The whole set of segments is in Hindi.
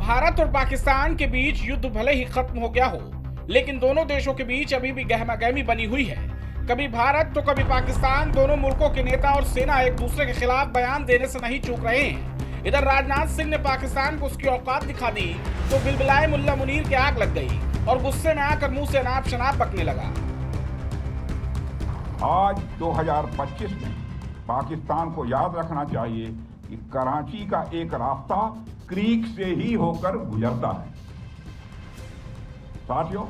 भारत और पाकिस्तान के बीच युद्ध भले ही खत्म हो गया हो, लेकिन दोनों देशों के बीच अभी भी गहमागहमी बनी हुई है। कभी भारत तो कभी पाकिस्तान, दोनों मुल्कों के नेता और सेना एक दूसरे के खिलाफ बयान देने से नहीं चूक रहे हैं। इधर राजनाथ सिंह ने पाकिस्तान को उसकी औकात दिखा दी तो बिलबिलाए मुल्ला मुनीर की आग लग गई और गुस्से में आकर मुंह से अनाप शनाप बकने लगा। आज 2025 में पाकिस्तान को याद रखना चाहिए कि कराची का एक रास्ता क्रीक से ही होकर गुजरता है। साथियों,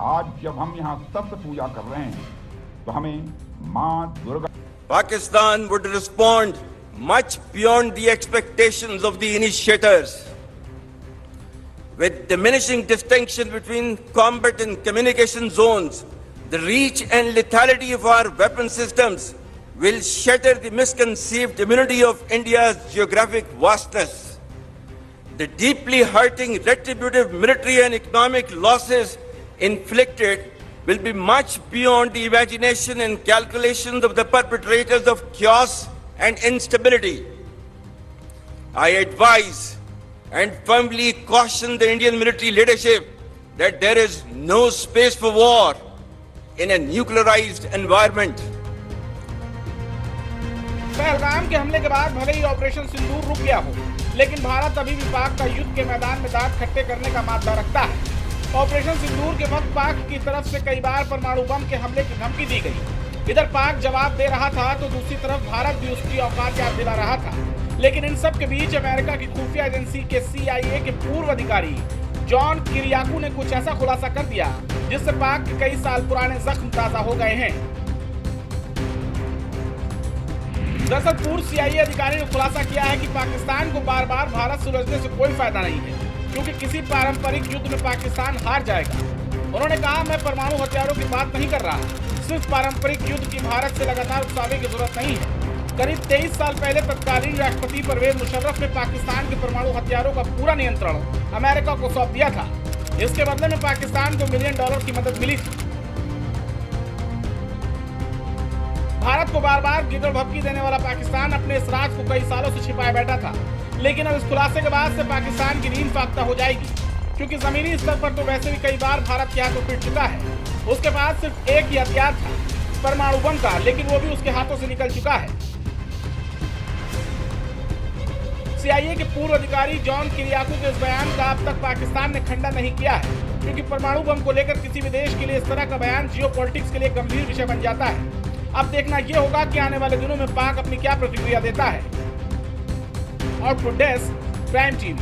आज जब हम यहाँ सप्त पूजा कर रहे हैं तो हमें मां Durga. Pakistan would respond much beyond the expectations of the initiators. With diminishing distinction between combat and communication zones, the reach and lethality of our weapon systems will shatter the misconceived immunity of India's geographic vastness. The deeply hurting retributive military and economic losses inflicted will be much beyond the imagination and calculations of the perpetrators of chaos and instability. I advise and firmly caution the Indian military leadership that there is no space for war in a nuclearized environment. Pahalgam के हमले के बाद भले ही ऑपरेशन सिंदूर रुक गया हो, लेकिन भारत अभी भी पाक का युद्ध के मैदान में दांत खट्टे करने का मादा रखता है। ऑपरेशन सिंदूर के वक्त पाक की तरफ से कई बार परमाणु बम के हमले की धमकी दी गई। इधर पाक जवाब दे रहा था तो दूसरी तरफ भारत भी उसकी औकात याद दिला रहा था। लेकिन इन सब के बीच अमेरिका की खुफिया एजेंसी के CIA के पूर्व अधिकारी जॉन किरियाकू ने कुछ ऐसा खुलासा कर दिया जिससे पाक के कई साल पुराने जख्म ताजा हो गए हैं। दरअसल पूर्व CIA अधिकारी ने खुलासा किया है कि पाकिस्तान को बार बार भारत से उलझने से कोई फायदा नहीं है, क्योंकि किसी पारंपरिक युद्ध में पाकिस्तान हार जाएगा। उन्होंने कहा, मैं परमाणु हथियारों की बात नहीं कर रहा, सिर्फ पारंपरिक युद्ध की भारत से लगातार उकसावे की जरूरत नहीं है। करीब 23 साल पहले तत्कालीन राष्ट्रपति परवेज मुशर्रफ ने पाकिस्तान के परमाणु हथियारों का पूरा नियंत्रण अमेरिका को सौंप दिया था। इसके बदले में पाकिस्तान को $1 मिलियन की मदद मिली थी। भारत को बार बार गिरल भपकी देने वाला पाकिस्तान अपने इस राज को कई सालों से छिपाए बैठा था, लेकिन अब इस खुलासे के बाद से पाकिस्तान की नींद फाख्ता हो जाएगी, क्योंकि जमीनी स्तर पर तो वैसे भी कई बार भारत के हाथों पिट चुका है। उसके पास सिर्फ एक ही हथियार था, परमाणु बम का, लेकिन वो भी उसके हाथों से निकल चुका है। CIA के पूर्व अधिकारी जॉन किरियाकू के इस बयान का अब तक पाकिस्तान ने खंडन नहीं किया है, क्योंकि परमाणु बम को लेकर किसी भी देश के लिए इस तरह का बयान जियोपॉलिटिक्स के लिए गंभीर विषय बन जाता है। अब देखना यह होगा कि आने वाले दिनों में पाक अपनी क्या प्रतिक्रिया देता है। Output desk, prime TV।